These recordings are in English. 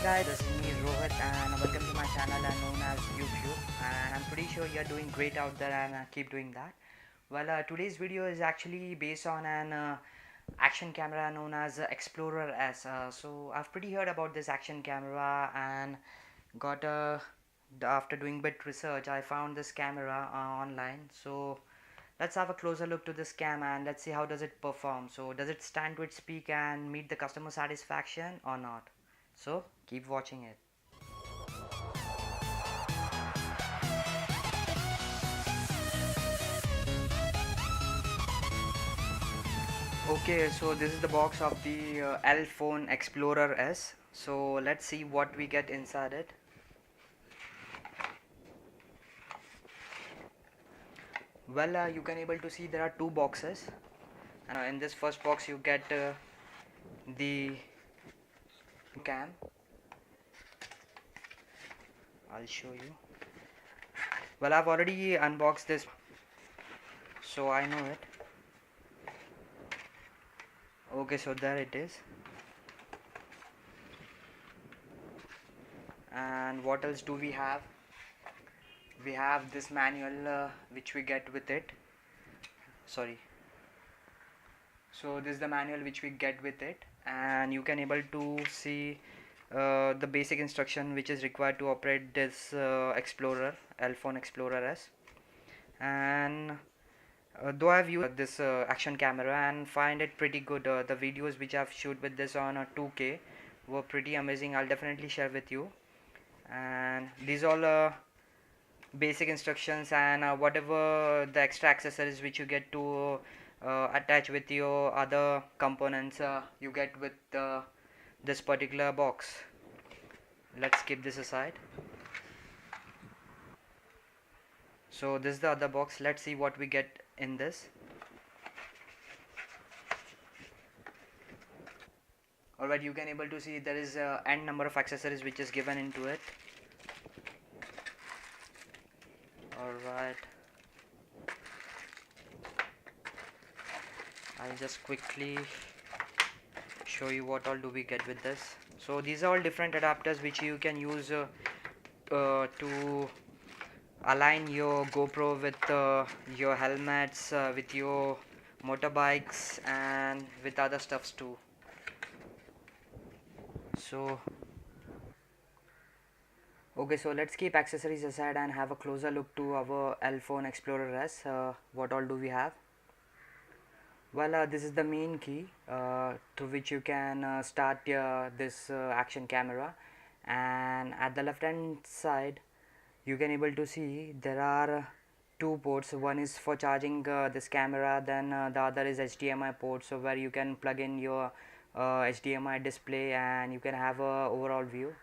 guys, this is me Rohit and welcome to my channel known as YouTube, and I'm pretty sure you're doing great out there and keep doing that. Well, today's video is actually based on an action camera known as Explorer S. So I've pretty heard about this action camera and got after doing bit research I found this camera online. So let's have a closer look to this cam and let's see how does it perform. So does it stand to its peak and meet the customer satisfaction or not? So keep watching it. Okay, so this is the box of the Elephone Explorer S. So let's see what we get inside it. Well, you can able to see there are two boxes, and in this first box you get the cam. I'll show you. Well, I've already unboxed this, so I know it. Okay, so there it is. And what else do we have? We have this manual which we get with it. So this is the manual which we get with it, and you can able to see the basic instruction which is required to operate this Elephone Explorer S. And though I've used this action camera and find it pretty good, the videos which I've shoot with this on 2K were pretty amazing. I'll definitely share with you. And these all basic instructions and whatever the extra accessories which you get to attach with your other components you get with this particular box. Let's keep this aside. So this is the other box. Let's see what we get in this. Alright, you can able to see there is n number of accessories which is given into it. Alright, I'll just quickly show you what all do we get with this. So these are all different adapters which you can use to align your GoPro with your helmets, with your motorbikes and with other stuffs too. So okay, so let's keep accessories aside and have a closer look to our Elephone Explorer S. What all do we have? Well, this is the main key through which you can start this action camera, and at the left hand side you can able to see there are two ports. One is for charging this camera, then the other is HDMI port, so where you can plug in your HDMI display and you can have a overall view.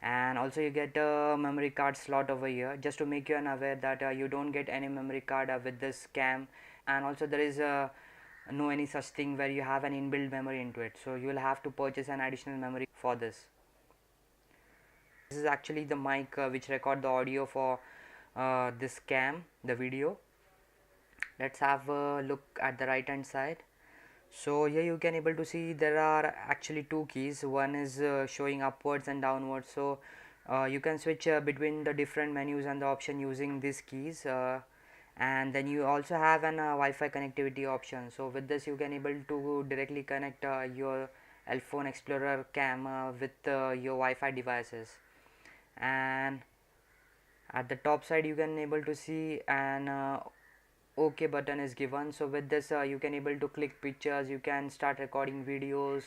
And also you get a memory card slot over here, just to make you unaware that you don't get any memory card with this cam. And also there is no any such thing where you have an inbuilt memory into it, so you will have to purchase an additional memory for this. This is actually the mic which record the audio for this cam, the video. Let's have a look at the right hand side. So here you can able to see there are actually two keys. One is showing upwards and downwards, so you can switch between the different menus and the option using these keys. And then you also have an Wi-Fi connectivity option. So with this you can able to directly connect your Elephone Explorer cam with your Wi-Fi devices. And at the top side you can able to see an OK button is given. So with this you can able to click pictures, you can start recording videos,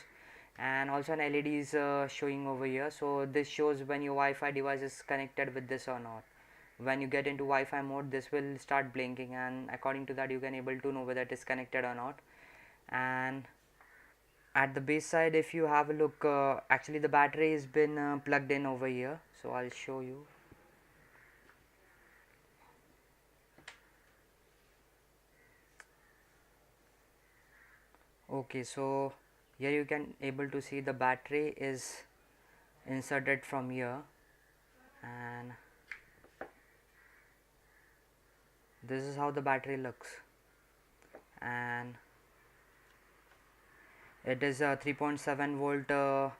and also an LED is showing over here. So this shows when your Wi-Fi device is connected with this or not. When you get into Wi-Fi mode, this will start blinking, and according to that you can able to know whether it is connected or not. And at the base side, if you have a look, actually the battery has been plugged in over here, so I'll show you. Okay, so here you can able to see the battery is inserted from here, and this is how the battery looks. And it is a 3.7 volt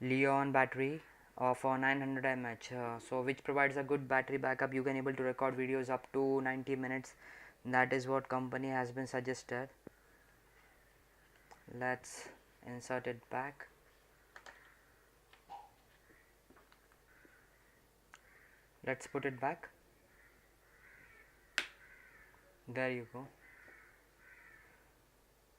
Leon battery of 900 mAh, so which provides a good battery backup. You can able to record videos up to 90 minutes. That is what company has been suggested. Let's insert it back. Let's put it back. There you go.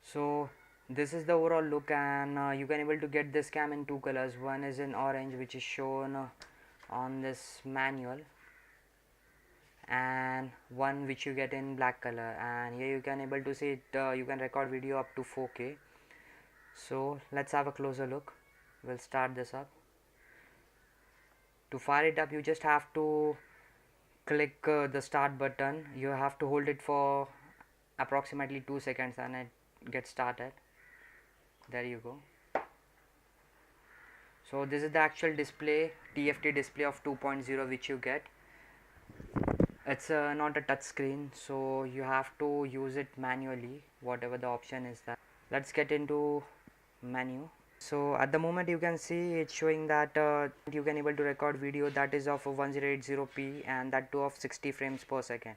So this is the overall look, and you can able to get this cam in two colors. One is in orange, which is shown on this manual, and one which you get in black color. And here you can able to see it, you can record video up to 4K. So let's have a closer look. We'll start this up. To fire it up, you just have to click the start button. You have to hold it for approximately 2 seconds and it gets started. There you go. So this is the actual display, TFT display of 2.0 which you get. It's not a touch screen, so you have to use it manually, whatever the option is that. Let's get into menu. So at the moment you can see it's showing that you can able to record video that is of 1080p and that too of 60 frames per second.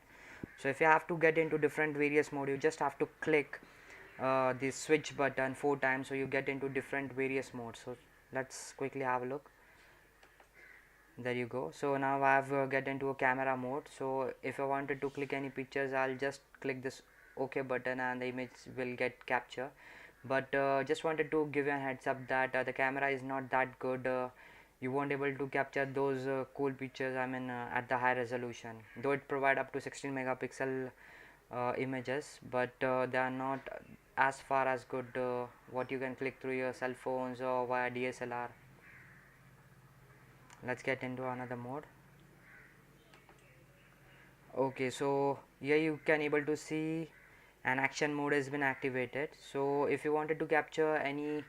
So if you have to get into different various mode, you just have to click the switch button 4 times, so you get into different various modes. So let's quickly have a look. There you go. So now I have get into a camera mode. So if I wanted to click any pictures, I'll just click this OK button and the image will get captured. But just wanted to give you a heads up that the camera is not that good. You won't able to capture those cool pictures, I mean at the high resolution, though it provide up to 16 megapixel images, but they are not as far as good what you can click through your cell phones or via DSLR. Let's get into another mode. Okay, so here you can able to see an action mode has been activated. So if you wanted to capture any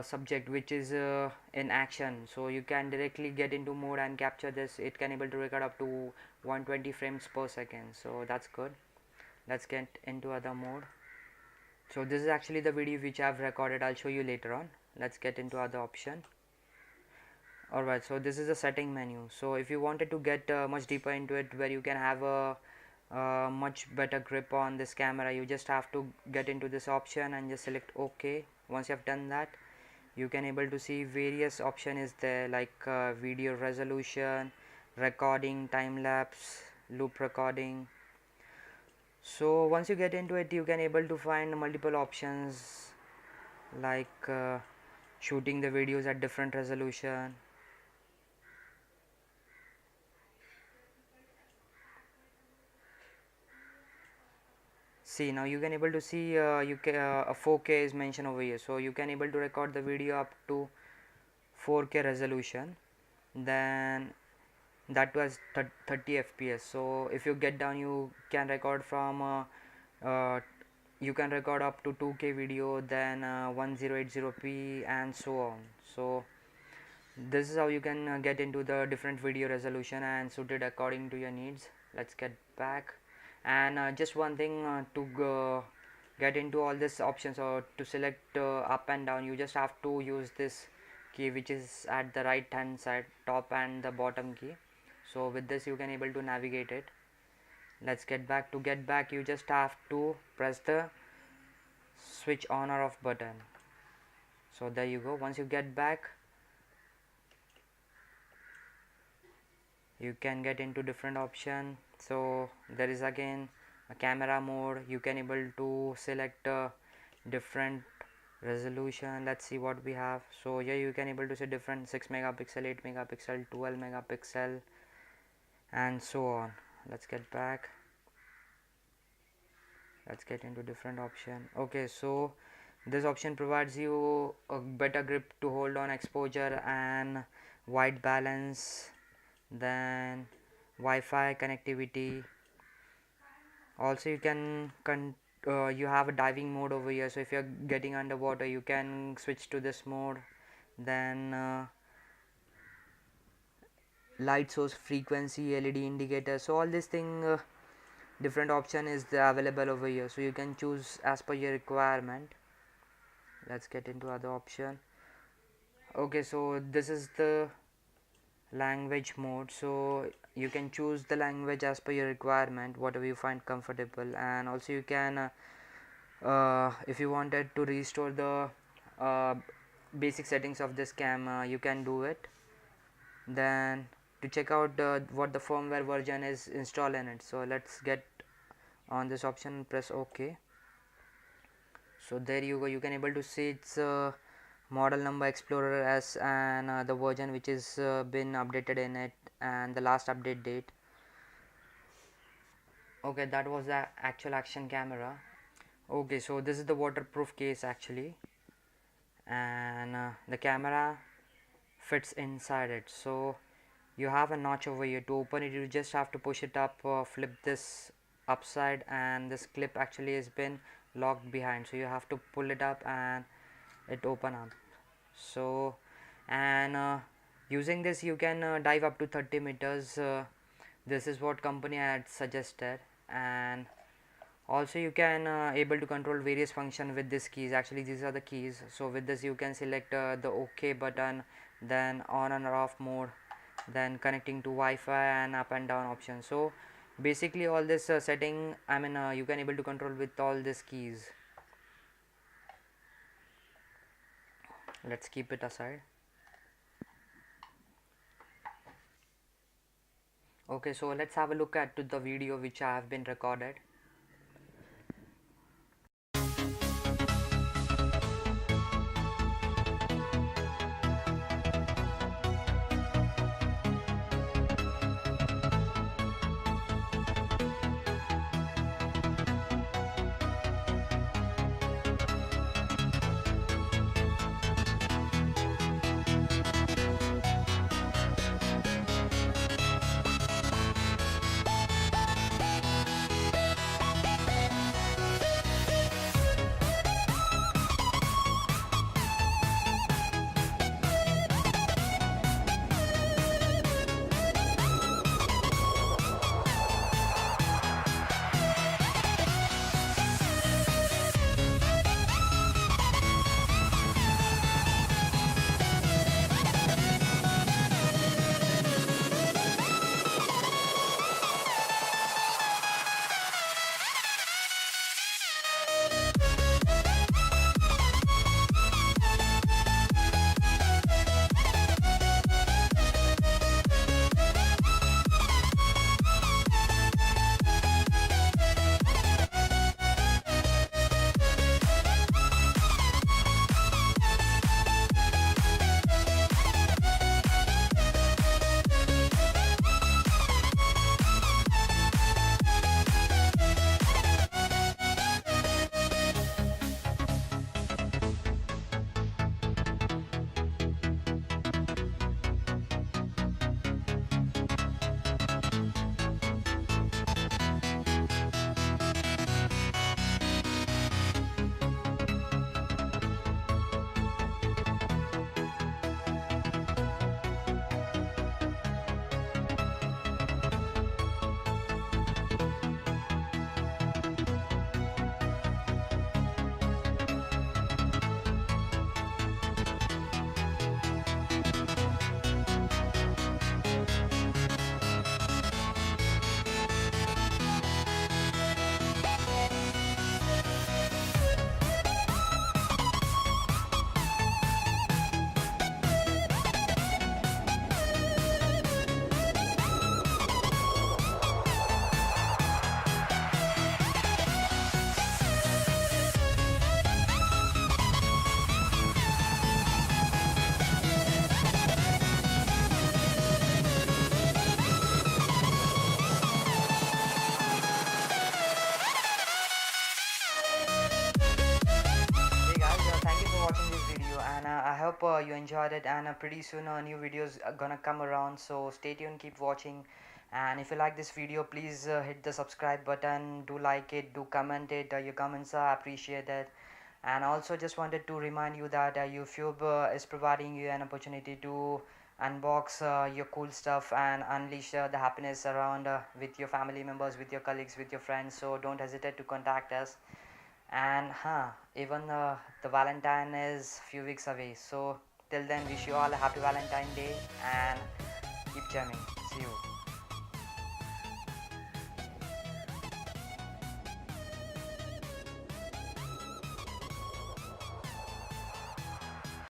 subject which is in action, so you can directly get into mode and capture this. It can able to record up to 120 frames per second, so that's good. Let's get into other mode. So this is actually the video which I have recorded. I'll show you later on. Let's get into other option. Alright, so this is the setting menu. So if you wanted to get much deeper into it, where you can have a much better grip on this camera, you just have to get into this option and just select OK. Once you have done that, you can able to see various option is there, like video resolution, recording, time-lapse, loop recording. So once you get into it, you can able to find multiple options like shooting the videos at different resolution. See, now you can able to see a 4K is mentioned over here, so you can able to record the video up to 4K resolution, then that was 30 fps. So if you get down, you can record from you can record up to 2K video, then 1080p and so on. So this is how you can get into the different video resolution and suit it according to your needs. Let's get back. And just one thing, to get into all these options or to select up and down, you just have to use this key which is at the right hand side, top and the bottom key. So with this you can able to navigate it. Let's get back. To get back, you just have to press the switch on or off button. So there you go. Once you get back, you can get into different option. So there is again a camera mode. You can able to select different resolution. Let's see what we have. So here you can able to see different 6 megapixel, 8 megapixel, 12 megapixel and so on. Let's get back. Let's get into different option. Okay, so this option provides you a better grip to hold on exposure and white balance, then Wi-Fi connectivity. Also you can you have a diving mode over here, so if you're getting underwater you can switch to this mode. Then light source frequency, LED indicator. So all this thing different option is available over here, so you can choose as per your requirement. Let's get into other option. Okay, so this is the language mode, so you can choose the language as per your requirement, whatever you find comfortable. And also you can if you wanted to restore the uh, basic settings of this camera, you can do it. Then to check out what the firmware version is installed in it, so let's get on this option and press OK. So there you go, you can able to see it's model number Explorer S, and the version which is been updated in it, and the last update date. Okay, that was the actual action camera. Okay, so this is the waterproof case actually, and the camera fits inside it. So you have a notch over here. To open it, you just have to push it up, flip this upside, and this clip actually has been locked behind, so you have to pull it up and it open up. So and using this you can dive up to 30 meters. This is what company had suggested. And also you can able to control various function with this keys. Actually these are the keys. So with this you can select the OK button, then on and off mode, then connecting to Wi-Fi and up and down option. So basically all this setting, I mean you can able to control with all these keys. Let's keep it aside. Okay, so let's have a look at to the video which I have been recorded. Hey guys, thank you for watching this video, and I hope you enjoyed it. And pretty soon new videos are gonna come around, so stay tuned, keep watching. And if you like this video, please hit the subscribe button, do like it, do comment it. Your comments are appreciated. And also just wanted to remind you that YouTube is providing you an opportunity to unbox your cool stuff and unleash the happiness around with your family members, with your colleagues, with your friends. So don't hesitate to contact us. And even the Valentine is few weeks away, so Till then, wish you all a happy Valentine Day and keep jamming. See you.